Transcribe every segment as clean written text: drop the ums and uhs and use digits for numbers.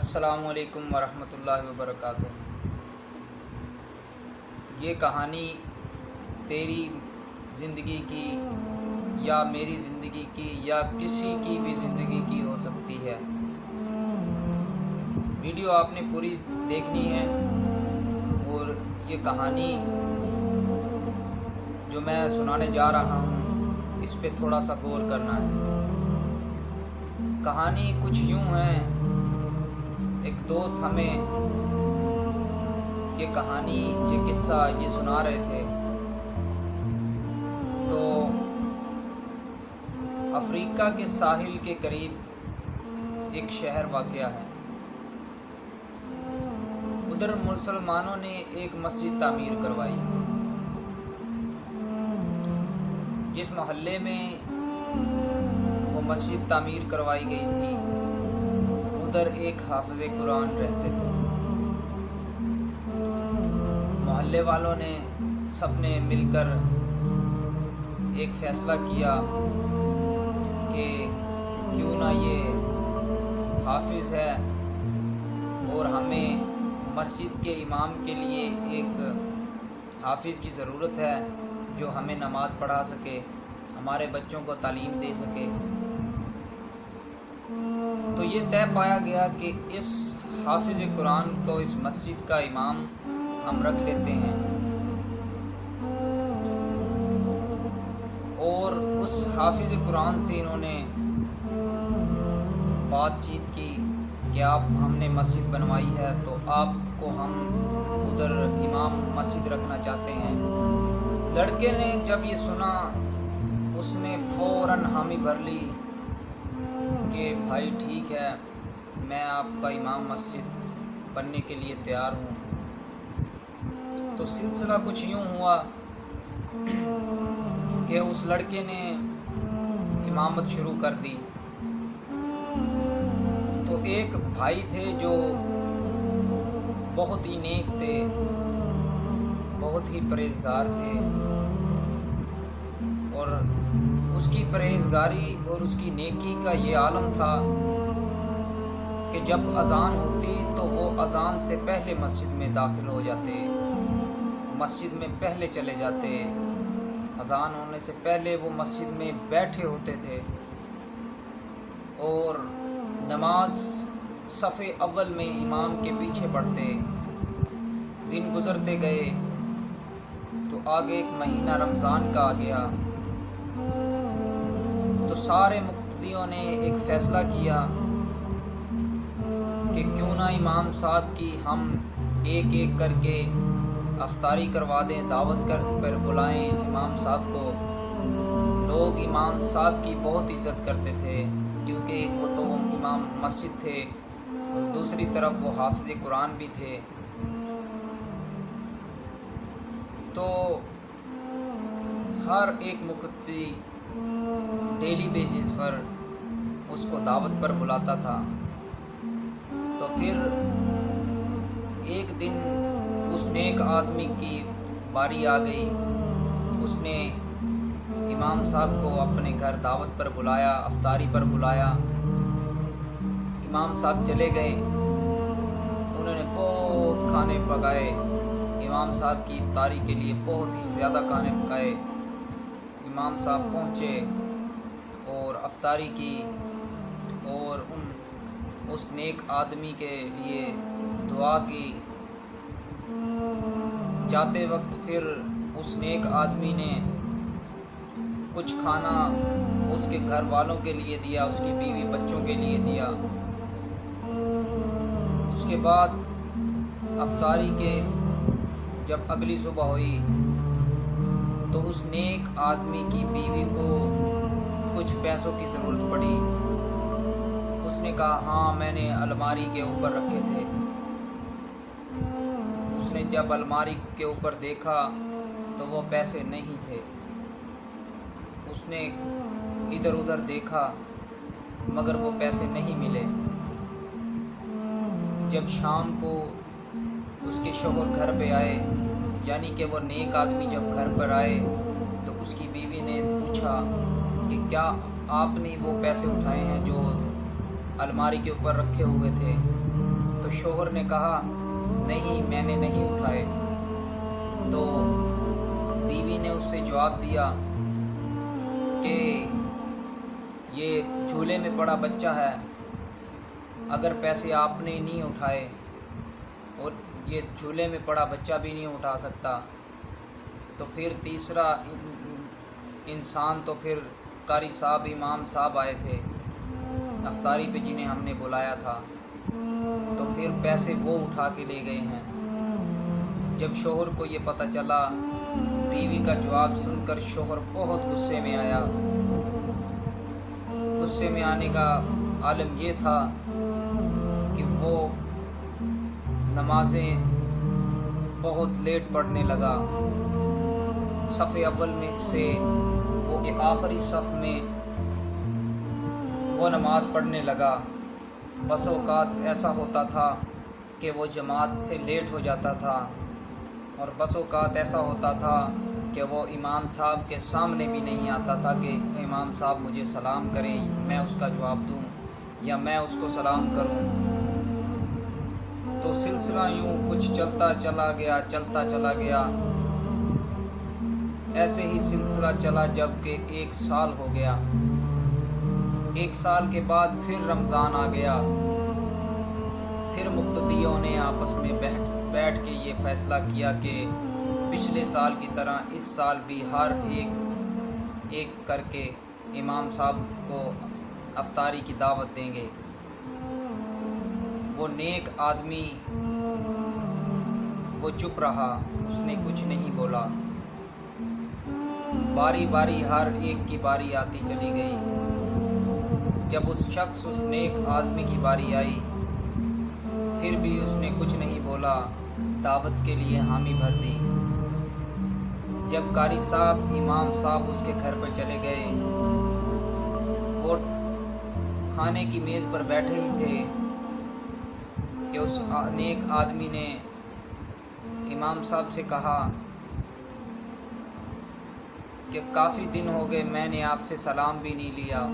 السلام علیکم ورحمۃ اللہ وبرکاتہ۔ یہ کہانی تیری زندگی کی یا میری زندگی کی یا کسی کی بھی زندگی کی ہو سکتی ہے۔ ویڈیو آپ نے پوری دیکھنی ہے اور یہ کہانی جو میں سنانے جا رہا ہوں اس پہ تھوڑا سا غور کرنا ہے۔ کہانی کچھ یوں ہے، ایک دوست ہمیں یہ کہانی یہ قصہ یہ سنا رہے تھے تو افریقہ کے ساحل کے قریب ایک شہر واقع ہے۔ ادھر مسلمانوں نے ایک مسجد تعمیر کروائی۔ جس محلے میں وہ مسجد تعمیر کروائی گئی تھی ادھر ایک حافظ قرآن رہتے تھے۔ محلے والوں نے سب نے مل کر ایک فیصلہ کیا کہ کیوں نہ یہ حافظ ہے اور ہمیں مسجد کے امام کے لیے ایک حافظ کی ضرورت ہے جو ہمیں نماز پڑھا سکے، ہمارے بچوں کو تعلیم دے سکے۔ تو یہ طے پایا گیا کہ اس حافظ قرآن کو اس مسجد کا امام ہم رکھ لیتے ہیں، اور اس حافظ قرآن سے انہوں نے بات چیت کی کہ ہم نے مسجد بنوائی ہے تو آپ کو ہم ادھر امام مسجد رکھنا چاہتے ہیں۔ لڑکے نے جب یہ سنا اس نے فوراً حامی بھر لی کہ بھائی ٹھیک ہے، میں آپ کا امام مسجد بننے کے لیے تیار ہوں۔ تو سلسلہ کچھ یوں ہوا کہ اس لڑکے نے امامت شروع کر دی۔ تو ایک بھائی تھے جو بہت ہی نیک تھے، بہت ہی پرہیزگار تھے، اور اس کی پرہیزگاری اور اس کی نیکی کا یہ عالم تھا کہ جب اذان ہوتی تو وہ اذان سے پہلے مسجد میں داخل ہو جاتے، مسجد میں پہلے چلے جاتے، اذان ہونے سے پہلے وہ مسجد میں بیٹھے ہوتے تھے اور نماز صف اول میں امام کے پیچھے پڑھتے۔ دن گزرتے گئے تو آگے ایک مہینہ رمضان کا آ گیا تو سارے مقتدیوں نے ایک فیصلہ کیا کہ کیوں نہ امام صاحب کی ہم ایک ایک کر کے افطاری کروا دیں، دعوت کر بلائیں امام صاحب کو۔ لوگ امام صاحب کی بہت عزت کرتے تھے کیونکہ ایک وہ تو امام مسجد تھے اور دوسری طرف وہ حافظ قرآن بھی تھے۔ تو ہر ایک مقتدی ڈیلی بیسس پر اس کو دعوت پر بلاتا تھا۔ تو پھر ایک دن اس نیک آدمی کی باری آ گئی، اس نے امام صاحب کو اپنے گھر دعوت پر بلایا، افطاری پر بلایا۔ امام صاحب چلے گئے، انہوں نے بہت کھانے پکائے، امام صاحب کی افطاری کے لیے بہت ہی زیادہ کھانے پکائے۔ امام صاحب پہنچے اور افطاری کی اور اس نیک آدمی کے لیے دعا کی۔ جاتے وقت پھر اس نیک آدمی نے کچھ کھانا اس کے گھر والوں کے لیے دیا، اس کی بیوی بچوں کے لیے دیا۔ اس کے بعد افطاری کے جب اگلی صبح ہوئی تو اس نیک آدمی کی بیوی کو کچھ پیسوں کی ضرورت پڑی۔ اس نے کہا ہاں میں نے الماری کے اوپر رکھے تھے۔ اس نے جب الماری کے اوپر دیکھا تو وہ پیسے نہیں تھے۔ اس نے ادھر ادھر دیکھا مگر وہ پیسے نہیں ملے۔ جب شام کو اس کے شوہر گھر پہ آئے، یعنی کہ وہ نیک آدمی جب گھر پر آئے تو اس کی بیوی نے پوچھا کہ کیا آپ نے وہ پیسے اٹھائے ہیں جو الماری کے اوپر رکھے ہوئے تھے؟ تو شوہر نے کہا نہیں میں نے نہیں اٹھائے۔ تو بیوی نے اس سے جواب دیا کہ یہ جھولے میں پڑا بچہ ہے، اگر پیسے آپ نے نہیں اٹھائے اور یہ جھولے میں پڑا بچہ بھی نہیں اٹھا سکتا تو پھر تیسرا انسان تو پھر قاری صاحب امام صاحب آئے تھے افطاری پہ جنہیں ہم نے بلایا تھا، تو پھر پیسے وہ اٹھا کے لے گئے ہیں۔ جب شوہر کو یہ پتہ چلا، بیوی کا جواب سن کر شوہر بہت غصے میں آیا۔ غصے میں آنے کا عالم یہ تھا کہ وہ نمازیں بہت لیٹ پڑھنے لگا، صف اول میں سے وہ کہ آخری صف میں وہ نماز پڑھنے لگا۔ بس اوقات ایسا ہوتا تھا کہ وہ جماعت سے لیٹ ہو جاتا تھا، اور بس اوقات ایسا ہوتا تھا کہ وہ امام صاحب کے سامنے بھی نہیں آتا تھا کہ امام صاحب مجھے سلام کریں، میں اس کا جواب دوں یا میں اس کو سلام کروں۔ تو سلسلہ یوں کچھ چلتا چلا گیا۔ ایسے ہی سلسلہ چلا جب کہ 1 سال ہو گیا۔ 1 سال کے بعد پھر رمضان آ گیا۔ پھر مقتدیوں نے آپس میں بیٹھ کے یہ فیصلہ کیا کہ پچھلے سال کی طرح اس سال بھی ہر ایک کر کے امام صاحب کو افطاری کی دعوت دیں گے۔ وہ نیک آدمی وہ چپ رہا، اس نے کچھ نہیں بولا۔ باری باری ہر ایک کی باری آتی چلی گئی۔ جب اس نیک آدمی کی باری آئی، پھر بھی اس نے کچھ نہیں بولا، دعوت کے لیے حامی بھر دی۔ جب قاری صاحب امام صاحب اس کے گھر پر چلے گئے، وہ کھانے کی میز پر بیٹھے ہی تھے کہ اس نیک آدمی نے امام صاحب سے کہا کہ کافی دن ہو گئے میں نے آپ سے سلام بھی نہیں لیا،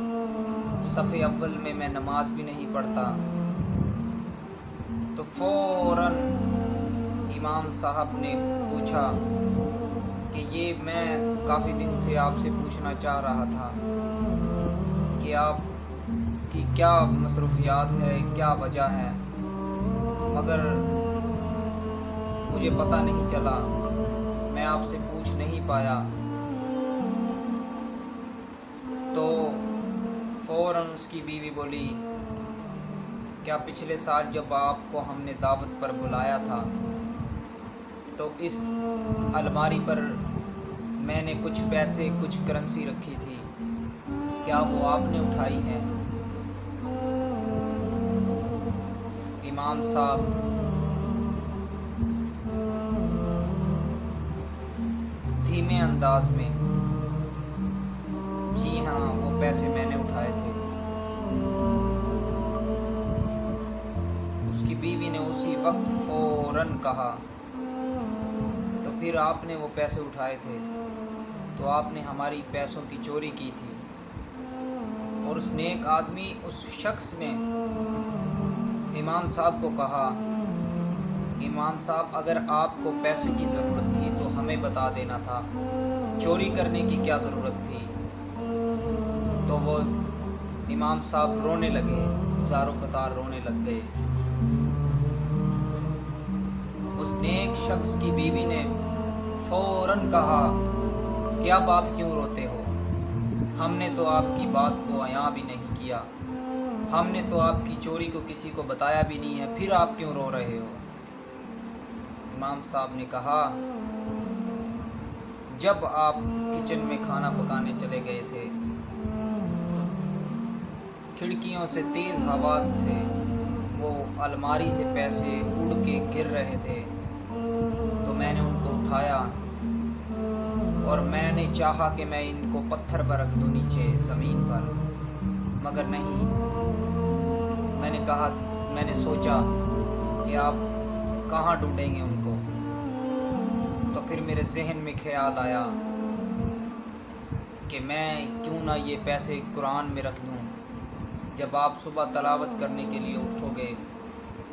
صف اول میں نماز بھی نہیں پڑھتا۔ تو فوراً امام صاحب نے پوچھا کہ یہ میں کافی دن سے آپ سے پوچھنا چاہ رہا تھا کہ آپ کی کیا مصروفیات ہے، کیا وجہ ہے، مگر مجھے پتہ نہیں چلا، میں آپ سے پوچھ نہیں پایا۔ تو فوراً اس کی بیوی بولی کیا پچھلے سال جب آپ کو ہم نے دعوت پر بلایا تھا تو اس الماری پر میں نے کچھ پیسے کچھ کرنسی رکھی تھی، کیا وہ آپ نے اٹھائی ہیں؟ امام صاحب دھیمے انداز میں جی ہاں وہ پیسے میں نے اٹھائے تھے۔ اس کی بیوی نے اسی وقت فوراً کہا تو پھر آپ نے وہ پیسے اٹھائے تھے تو آپ نے ہماری پیسوں کی چوری کی تھی۔ اور اس نیک آدمی اس شخص نے امام صاحب کو کہا امام صاحب اگر آپ کو پیسے کی ضرورت تھی تو ہمیں بتا دینا تھا، چوری کرنے کی کیا ضرورت تھی؟ تو وہ امام صاحب رونے لگے، زاروں قطار رونے لگ گئے۔ اس نیک شخص کی بیوی نے فوراً کہا کہ اب آپ کیوں روتے ہو؟ ہم نے تو آپ کی بات کو عیاں بھی نہیں کیا، ہم نے تو آپ کی چوری کو کسی کو بتایا بھی نہیں ہے، پھر آپ کیوں رو رہے ہو؟ امام صاحب نے کہا جب آپ کچن میں کھانا پکانے چلے گئے تھے تو کھڑکیوں سے تیز ہوا سے وہ الماری سے پیسے اڑ کے گر رہے تھے، تو میں نے ان کو اٹھایا اور میں نے چاہا کہ میں ان کو پتھر پر رکھ دوں نیچے زمین پر، مگر نہیں، میں نے سوچا کہ آپ کہاں ڈھونڈیں گے ان کو۔ تو پھر میرے ذہن میں خیال آیا کہ میں کیوں نہ یہ پیسے قرآن میں رکھ دوں، جب آپ صبح تلاوت کرنے کے لیے اٹھو گے